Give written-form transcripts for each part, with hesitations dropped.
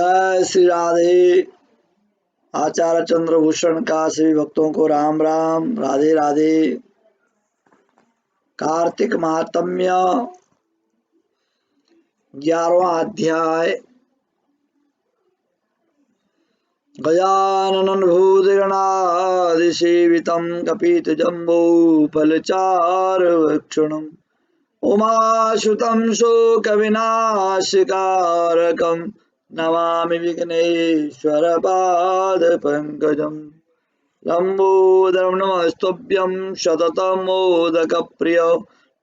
जय श्री राधे। आचार्य चंद्रभूषण का सभी भक्तों को राम राम, राधे राधे। कार्तिक महात्म्य 11वां अध्याय। गजानन भूतगणादिसेवितं कपितजम्बो फलचारुभक्षणम् उमासुतं शोकविनाशकारकं नमामि विघ्नेश्वरपादपङ्कजम्। लम्बोदरं नमस्तुभ्यं सततमोदकप्रिय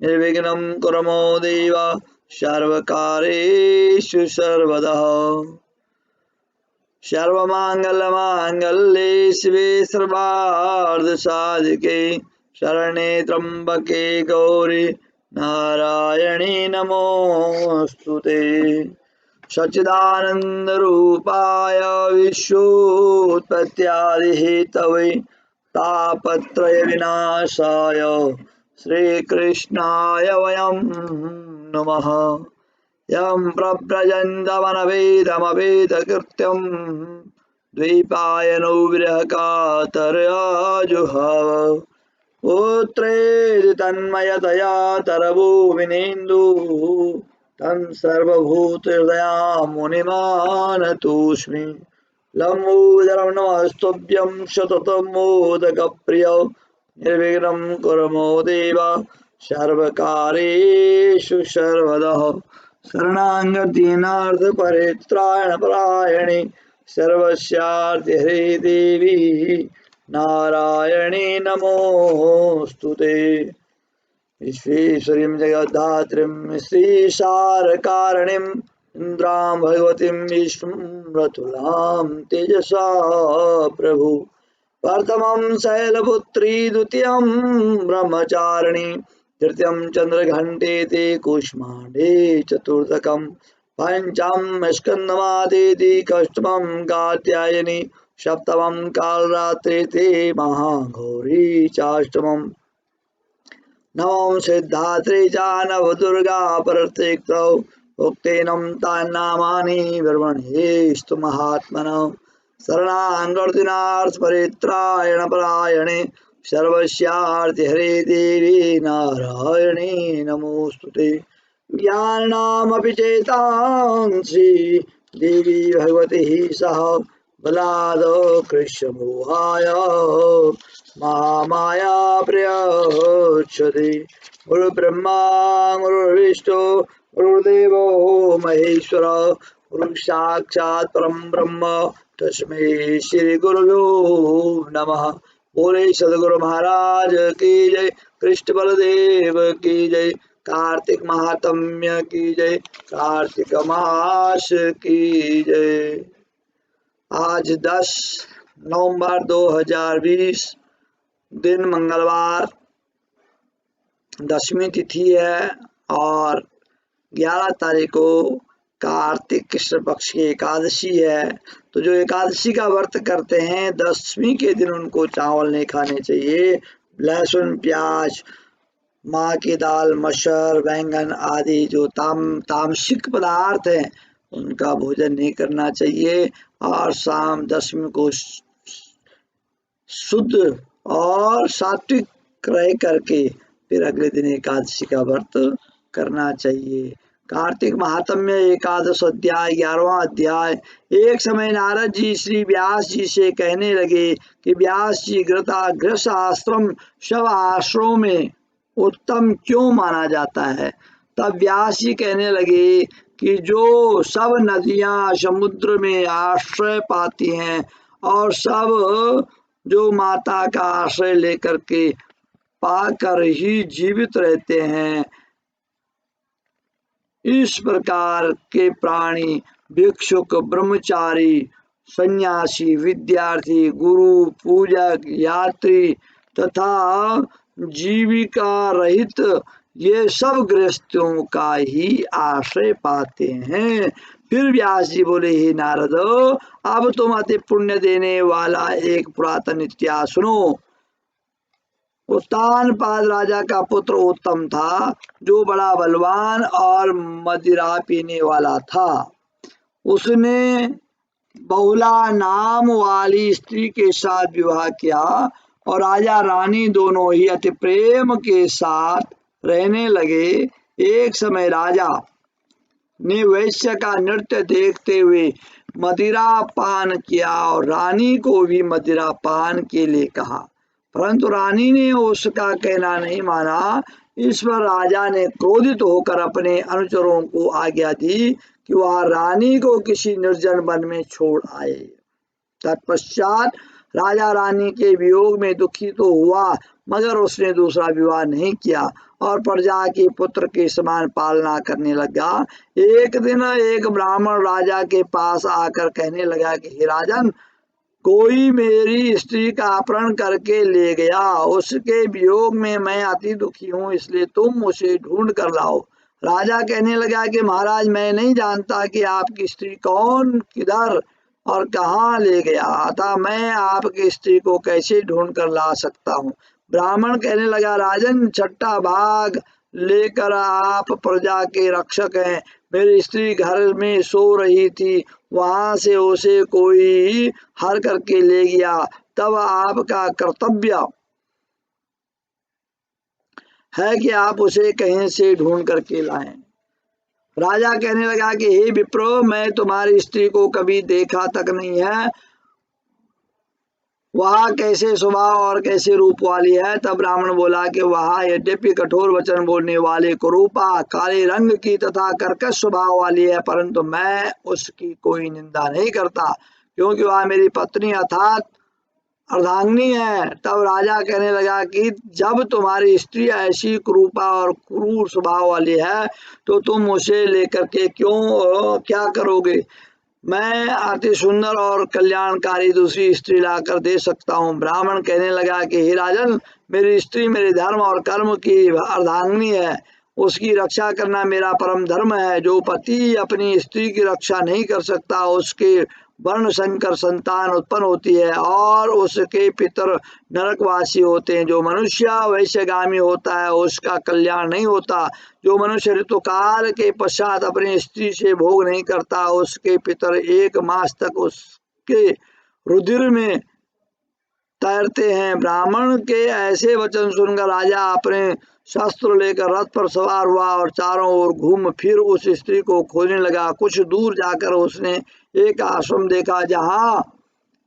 निर्विघ्नं कुरु मो देव सर्वकार्येषु सर्वदा। सर्वमङ्गलमाङ्गल्ये शिवे सर्वार्धसाधिके शरण्ये त्र्यम्बके गौरी नारायणी नमोऽस्तुते। सच्चिदानन्दरूपाय विश्वोत्पत्त्यादिहेतवे तापत्रय विनाशाय श्रीकृष्णाय वयं नमः। यं प्रव्रजन्तमनवेदमवेदकृत्यं द्वैपायनो विरहकातराजुहाव पुत्रेति तन्मयतया तरभूमिनेन्दुः तं सर्वभूतहृदयां मुनिमानतोऽस्मि। लम्बोदरं नमस्तुभ्यं सततमोदकप्रिय निर्विघ्नं कुरु मो देव सर्वकार्येषु सर्वदा। शरणागतदीनार्तपरित्राणपरायणे सर्वस्यार्तिहरे देवी नारायणी नमोऽस्तुते। विश्वेश्वरीं जगद्धात्रीं श्रीसारकारणीं इन्द्रां भगवतीं विष्णुमृतुलां तेजसा प्रभु। प्रथमं शैलपुत्री द्वितीयं ब्रह्मचारिणी तृतीयं चन्द्रघण्टेति कूष्माण्डे चतुर्थकं पञ्चमं स्कन्दमातेति कष्टमं कात्यायनी सप्तमं कालरात्रिति महागौरी चाष्टमम् नवम सिद्धात्री च नवदुर्गा प्रत्येकौ उक्तेनं तान्नामानि ब्रह्मणेस्तु महात्मनः। शरणागतिनार्थपरित्रायणपरायणे सर्वस्यार्तिहरे देवी नारायणी नमोऽस्तुते। ज्ञानामपि चेतांसि देवी भगवती सह बलाद कृष्णमोहाय माया प्रयच्छति। गुरु ब्रह्मा गुरुर्विष्णु गुरुर्देवो महेश्वर गुरु साक्षात् परम ब्रह्म तस्मै श्री गुरुभ्यो नमः। बोले सदगुरु महाराज की जय, कृष्ण बलदेव की जय, कार्तिक महात्म्य की जय, कार्तिक मास की जय। आज 10 नवंबर 2020 दिन मंगलवार, दशमी तिथि है और 11 तारीख को कार्तिक कृष्ण पक्ष की एकादशी है। तो जो एकादशी का व्रत करते हैं दशमी के दिन उनको चावल नहीं खाने चाहिए। लहसुन प्याज माँ की दाल मटर बैंगन आदि जो तामसिक पदार्थ हैं उनका भोजन नहीं करना चाहिए। और शाम दशमी को शुद्ध और सात्विक रह करके फिर अगले दिन एकादशी का व्रत करना चाहिए। कार्तिक महात्म्य एकादश अध्याय 11वां अध्याय। एक समय नारद जी श्री व्यास जी से कहने लगे कि व्यास जी गृहस्थ आश्रम सब आश्रमों में उत्तम क्यों माना जाता है। तब व्यास जी कहने लगे कि जो सब नदियां समुद्र में आश्रय पाती हैं और सब जो माता का आश्रय लेकर के पाकर ही जीवित रहते हैं, इस प्रकार के प्राणी भिक्षुक ब्रह्मचारी सन्यासी विद्यार्थी गुरु पूजक यात्री तथा जीविका रहित ये सब गृहस्थियों का ही आश्रय पाते हैं। फिर व्यास जी बोले, हे नारद, अब तुम अति पुण्य देने वाला एक पुरातन इतिहास सुनो। उत्तानपाद राजा का पुत्र उत्तम था जो बड़ा बलवान और मदिरा पीने वाला था। उसने बहुला नाम वाली स्त्री के साथ विवाह किया और राजा रानी दोनों ही अति प्रेम के साथ रहने लगे। एक समय राजा ने वैश्य का नृत्य देखते हुए मदिरा पान किया और रानी को भी मदिरा पान के लिए कहा, परंतु रानी ने उसका कहना नहीं माना। इस पर राजा ने क्रोधित होकर अपने अनुचरों को आज्ञा दी कि वह रानी को किसी निर्जन वन में छोड़ आए। तत्पश्चात राजा रानी के वियोग में दुखी तो हुआ, मगर उसने दूसरा विवाह नहीं किया और प्रजा के पुत्र के समान पालना करने लगा। एक दिन एक ब्राह्मण राजा के पास आकर कहने लगा कि हे राजन, कोई मेरी स्त्री का अपहरण करके ले गया, उसके वियोग में मैं अति दुखी हूँ, इसलिए तुम उसे ढूंढ कर लाओ। राजा कहने लगा कि महाराज, मैं नहीं जानता कि आपकी स्त्री कौन, किधर और कहाँ ले गया, अतः मैं आपकी स्त्री को कैसे ढूंढ कर ला सकता हूँ। ब्राह्मण कहने लगा, राजन, छठा भाग लेकर आप प्रजा के रक्षक हैं। मेरी स्त्री घर में सो रही थी, वहां से उसे कोई हर करके ले गया, तब आपका कर्तव्य है कि आप उसे कहीं से ढूंढ करके लाएं। राजा कहने लगा कि हे विप्रो, मैं तुम्हारी स्त्री को कभी देखा तक नहीं है, वह कैसे स्वभाव और कैसे रूप वाली है। तब ब्राह्मण बोला कि वह यद्यपि कठोर वचन बोलने वाले, कुरूपा, काले रंग की तथा कर्कश स्वभाव वाली है, परंतु मैं उसकी कोई निंदा नहीं करता, क्योंकि वह मेरी पत्नी अर्थात अर्धांगिनी है। तब राजा कहने लगा कि जब तुम्हारी स्त्री ऐसी कुरूपा और क्रूर स्वभाव वाली है, तो तुम उसे लेकर के क्या करोगे? मैं अति सुंदर और कल्याणकारी दूसरी स्त्री लाकर दे सकता हूँ। ब्राह्मण कहने लगा कि हे राजन, मेरी स्त्री मेरे धर्म और कर्म की अर्धांगिनी है, उसकी रक्षा करना मेरा परम धर्म है। जो पति अपनी स्त्री की रक्षा नहीं कर सकता, उसके वर्ण संकर संतान उत्पन्न होती है और उसके पितर नरकवासी होते हैं। जो मनुष्य वैश्यगामी होता है, उसका कल्याण नहीं होता। जो मनुष्य ऋतुकाल के पश्चात अपनी स्त्री से भोग नहीं करता, उसके पितर 1 मास तक उसके रुधिर में तैरते हैं। ब्राह्मण के ऐसे वचन सुनकर राजा अपने शस्त्र लेकर रथ पर सवार हुआ और चारों ओर घूम फिर उस स्त्री को खोजने लगा। कुछ दूर जाकर उसने एक आश्रम देखा, जहाँ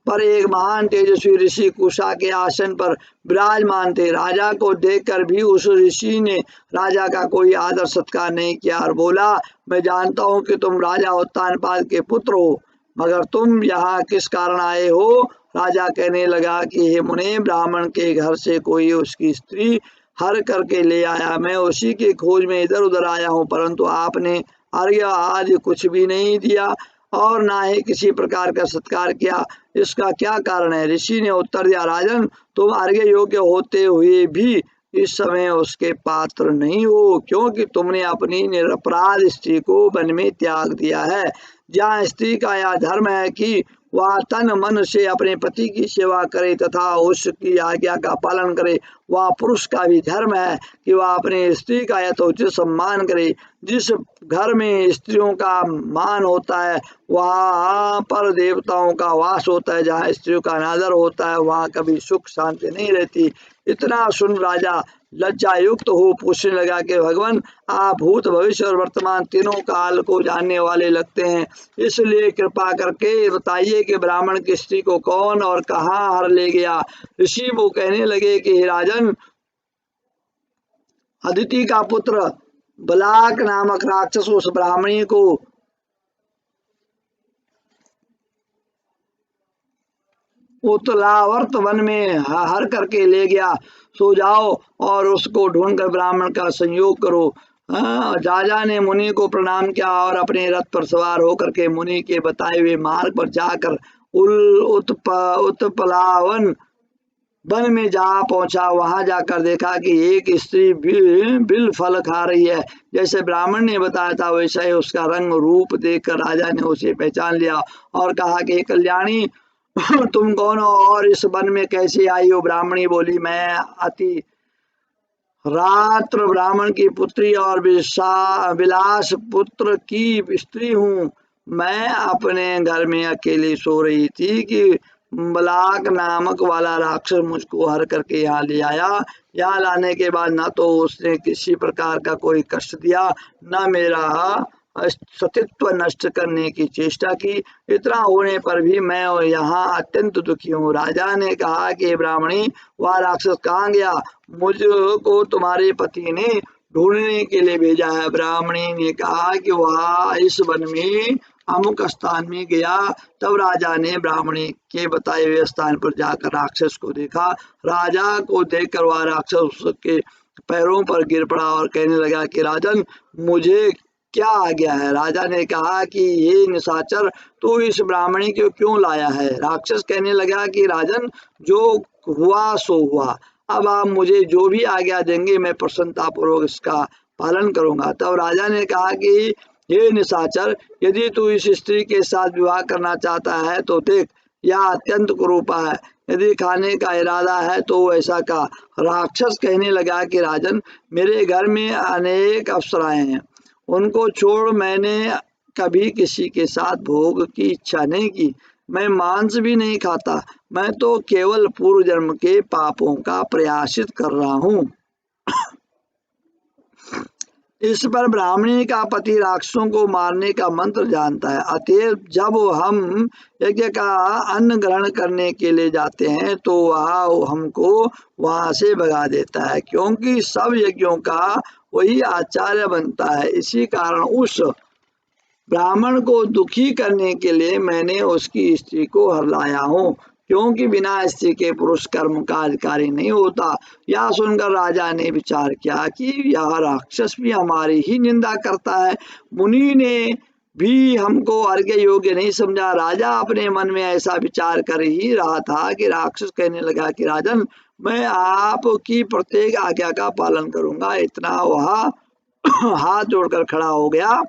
पर एक महान तेजस्वी ऋषि कुशा के आसन पर विराजमान थे। राजा को देखकर भी उस ऋषि ने राजा का कोई आदर सत्कार नहीं किया और बोला, मैं जानता हूँ कि तुम राजा उत्तानपाद के पुत्र हो, मगर तुम यहाँ किस कारण आए हो? राजा कहने लगा कि हे मुने, ब्राह्मण के घर से कोई उसकी स्त्री हर करके ले आया, मैं उसी की खोज में इधर उधर आया हूँ, परंतु आपने अर्घ्य आदि कुछ भी नहीं दिया और ना ही किसी प्रकार का सत्कार किया, इसका क्या कारण है? ऋषि ने उत्तर दिया, राजन, तुम अर्घ्य योग्य होते हुए भी इस समय उसके पात्र नहीं हो, क्योंकि तुमने अपनी निरपराध स्त्री को वन में त्याग दिया है। जहाँ स्त्री का यह धर्म है कि वह तन मन से अपने पति की सेवा करे तथा उसकी आज्ञा का पालन करे, वह पुरुष का भी धर्म है कि वह अपने स्त्री का यथोचित सम्मान करे। जिस घर में स्त्रियों का मान होता है, वहाँ पर देवताओं का वास होता है। जहाँ स्त्रियों का अनादर होता है, वहाँ कभी सुख शांति नहीं रहती। इतना सुन राजा लज्जा युक्त हो पूछने लगा कि भगवान, आप भूत भविष्य और वर्तमान तीनों काल को जानने वाले लगते हैं, इसलिए कृपा करके बताइए कि ब्राह्मण की स्त्री को कौन और कहाँ हर ले गया। ऋषि वो कहने लगे कि राजन, अदिति का पुत्र बलाक नामक राक्षस उस ब्राह्मणी को उत्तलावर्त वन में हर करके ले गया। सो जाओ और उसको ढूंढकर ब्राह्मण का संयोग करो। राजा ने मुनि को प्रणाम किया और अपने रथ पर सवार होकर के मुनि के बताए हुए मार्ग पर जाकर उत्पलावन वन में जा पहुंचा। वहां जाकर देखा कि एक स्त्री बिल फल खा रही है। जैसे ब्राह्मण ने बताया था वैसा ही उसका रंग रूप देखकर राजा ने उसे पहचान लिया और कहा कि कल्याणी, तुम कौन हो और इस वन में कैसे आई हो? ब्राह्मणी बोली, मैं अति रात्र ब्राह्मण की पुत्री और विलास पुत्र की स्त्री हूँ। मैं अपने घर में अकेली सो रही थी कि बलाक नामक वाला राक्षस मुझको हर करके यहाँ ले आया। यहाँ लाने के बाद न तो उसने किसी प्रकार का कोई कष्ट दिया, न मेरा सतीत्व नष्ट करने की चेष्टा की। इतना होने पर भी मैं यहाँ अत्यंत दुखी हूँ। राजा ने कहा कि ब्राह्मणी, वह राक्षस कहाँ गया? मुझको तुम्हारे पति ने ढूंढने के लिए भेजा है। ब्राह्मणी ने कहा कि वह इस वन में अमुक स्थान में गया। तब राजा ने ब्राह्मणी के बताए हुए स्थान पर जाकर राक्षस को देखा। राजा को देखकर वह राक्षस उसके पैरों पर गिर पड़ा और कहने लगा कि राजन, मुझे क्या आ गया है? राजा ने कहा कि ये निशाचर, तू इस ब्राह्मणी को क्यों लाया है? राक्षस कहने लगा कि राजन, जो हुआ सो हुआ। अब आप मुझे जो भी आज्ञा देंगे मैं प्रसन्नता पूर्वक इसका पालन करूंगा। तब राजा ने कहा कि हे निशाचर, यदि तू इस स्त्री के साथ विवाह करना चाहता है तो देख, यह अत्यंत कुरूपा है। यदि खाने का इरादा है तो ऐसा का। राक्षस कहने लगा कि राजन, मेरे घर में अनेक अप्सराएं हैं, उनको छोड़ मैंने कभी किसी के साथ भोग की इच्छा नहीं की। मैं मांस भी नहीं खाता, मैं तो केवल पूर्व जन्म के पापों का प्रायश्चित कर रहा हूँ। इस पर ब्राह्मणी का पति राक्षसों को मारने का मंत्र जानता है, अतएव जब हम यज्ञ का अन्न ग्रहण करने के लिए जाते हैं तो वह हमको वहां से भगा देता है, क्योंकि सब यज्ञों का वही आचार्य बनता है। इसी कारण उस ब्राह्मण को दुखी करने के लिए मैंने उसकी स्त्री को हरलाया हूँ, क्योंकि बिना स्त्री के पुरुष कर्म कार्यकारी नहीं होता। यह सुनकर राजा ने विचार किया कि यह राक्षस भी हमारी ही निंदा करता है। मुनि ने भी हमको अर्घ्य योग्य नहीं समझा। राजा अपने मन में ऐसा विचार कर ही रहा था कि राक्षस कहने लगा कि राजन, मैं आपकी प्रत्येक आज्ञा का पालन करूंगा। इतना वह हाथ जोड़कर खड़ा हो गया।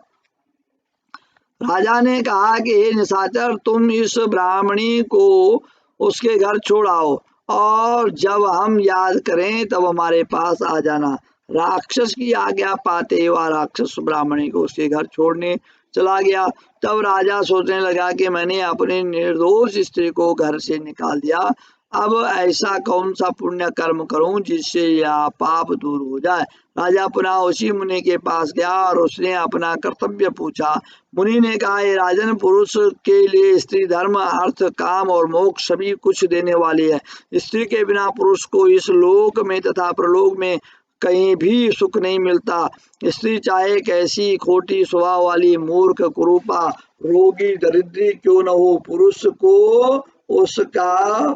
राजा ने कहा कि हे निशाचर, तुम इस ब्राह्मणी को उसके घर छोड़ आओ और जब हम याद करें तब हमारे पास आ जाना। राक्षस की आज्ञा पाते वह राक्षस ब्राह्मणी को उसके घर छोड़ने चला गया। तब राजा सोचने लगा कि मैंने अपनी निर्दोष स्त्री को घर से निकाल दिया, अब ऐसा कौन सा पुण्य कर्म करूं जिससे यह पाप दूर हो जाए। राजा पुनः उसी मुनि के पास गया और उसने अपना कर्तव्य पूछा। मुनि ने कहा, हे राजन, पुरुष के लिए स्त्री धर्म, अर्थ, काम और मोक्ष सभी कुछ देने वाली है। स्त्री के बिना पुरुष को इस लोक में तथा प्रलोक में कहीं भी सुख नहीं मिलता। स्त्री चाहे कैसी खोटी स्वभाव वाली, मूर्ख, कुरूपा, रोगी, दरिद्री क्यों न हो, पुरुष को उसका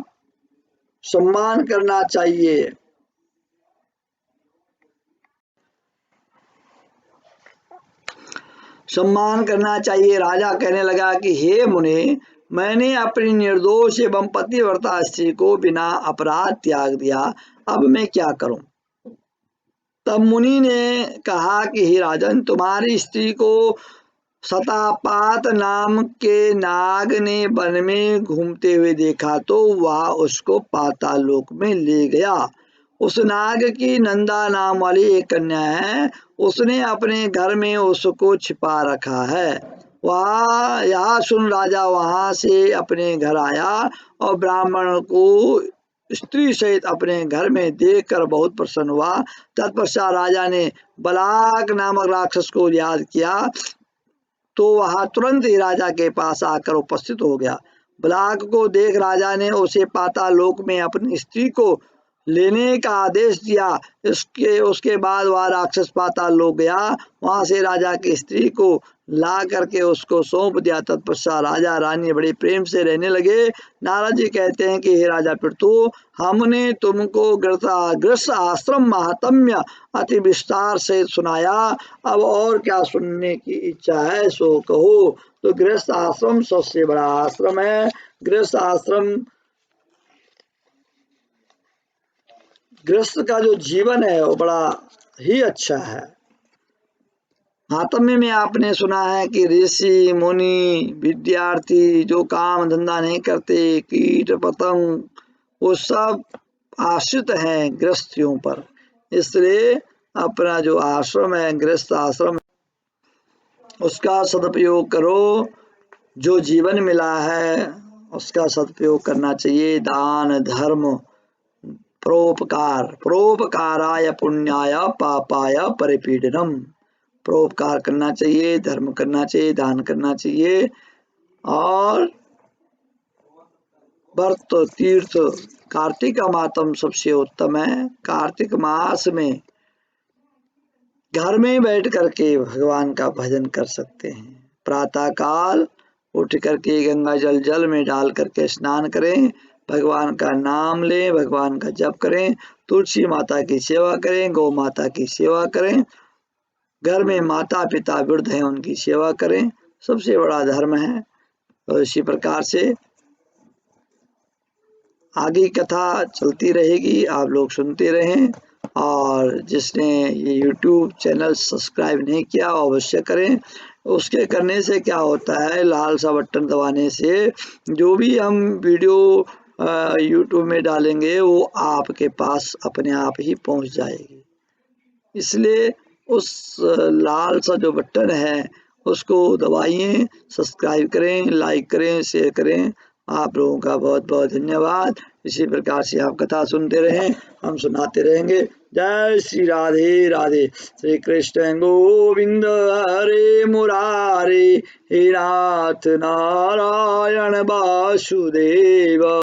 सम्मान करना चाहिए। सम्मान करना चाहिए। राजा कहने लगा कि हे मुने, मैंने अपनी निर्दोष एवं पतिव्रता स्त्री को बिना अपराध त्याग दिया, अब मैं क्या करूं? तब मुनि ने कहा कि हे राजन, तुम्हारी स्त्री को सतापात नाम के नाग ने वन में घूमते हुए देखा तो वह उसको पाताल लोक में ले गया। उस नाग की नंदा नाम वाली एक कन्या है, उसने अपने घर में उसको छिपा रखा है। वह यह सुन राजा वहां से अपने घर आया और ब्राह्मण को स्त्री सहित अपने घर में देखकर बहुत प्रसन्न हुआ। तत्पश्चात राजा ने बलाक नामक राक्षस को याद किया तो वह तुरंत ही राजा के पास आकर उपस्थित हो गया। बलाक को देख राजा ने उसे पाताल लोक में अपनी स्त्री को लेने का आदेश दिया। उसके बाद वह राक्षस पाताल लोक गया, वहां से राजा की स्त्री को ला करके उसको सौंप दिया। तत्पश्चात राजा रानी बड़े प्रेम से रहने लगे। नारद जी कहते हैं कि हे राजा पृथु, हमने तुमको गृहस्थ आश्रम महात्म्य अति विस्तार से सुनाया, अब और क्या सुनने की इच्छा है सो कहो। तो गृहस्थ आश्रम सबसे बड़ा आश्रम है। गृहस्थ आश्रम, गृहस्थ का जो जीवन है वो बड़ा ही अच्छा है। महात्म्य में आपने सुना है कि ऋषि मुनि विद्यार्थी जो काम धंधा नहीं करते, कीट पतंग, वो सब आश्रित हैं गृहस्थियों पर। इसलिए अपना जो आश्रम है, गृहस्थ आश्रम, उसका सदुपयोग करो जो जीवन मिला है उसका सदुपयोग करना चाहिए। दान धर्म परोपकाराय पुण्याय पापाय परिपीडनम। परोपकार करना चाहिए, धर्म करना चाहिए, दान करना चाहिए और व्रत तीर्थ। कार्तिक मातम सबसे उत्तम है। कार्तिक मास में घर में बैठ करके भगवान का भजन कर सकते हैं। प्रातः काल उठ करके गंगा जल में डाल करके स्नान करें, भगवान का नाम लें, भगवान का जप करें, तुलसी माता की सेवा करें, गौ माता की सेवा करें, घर में माता पिता वृद्ध हैं उनकी सेवा करें, सबसे बड़ा धर्म है। और इसी प्रकार से आगे कथा चलती रहेगी, आप लोग सुनते रहें। और जिसने ये YouTube चैनल सब्सक्राइब नहीं किया अवश्य करें। उसके करने से क्या होता है, लाल सा बटन दबाने से जो भी हम वीडियो YouTube में डालेंगे वो आपके पास अपने आप ही पहुंच जाएगी। इसलिए उस लाल सा जो बटन है उसको दबाइए, सब्सक्राइब करें, लाइक करें, शेयर करें। आप लोगों का बहुत बहुत धन्यवाद। इसी प्रकार से आप कथा सुनते रहें, हम सुनाते रहेंगे। जय श्री राधे राधे। श्री कृष्ण गोविंद हरे मुरारे, हे नाथ नारायण वासुदेव।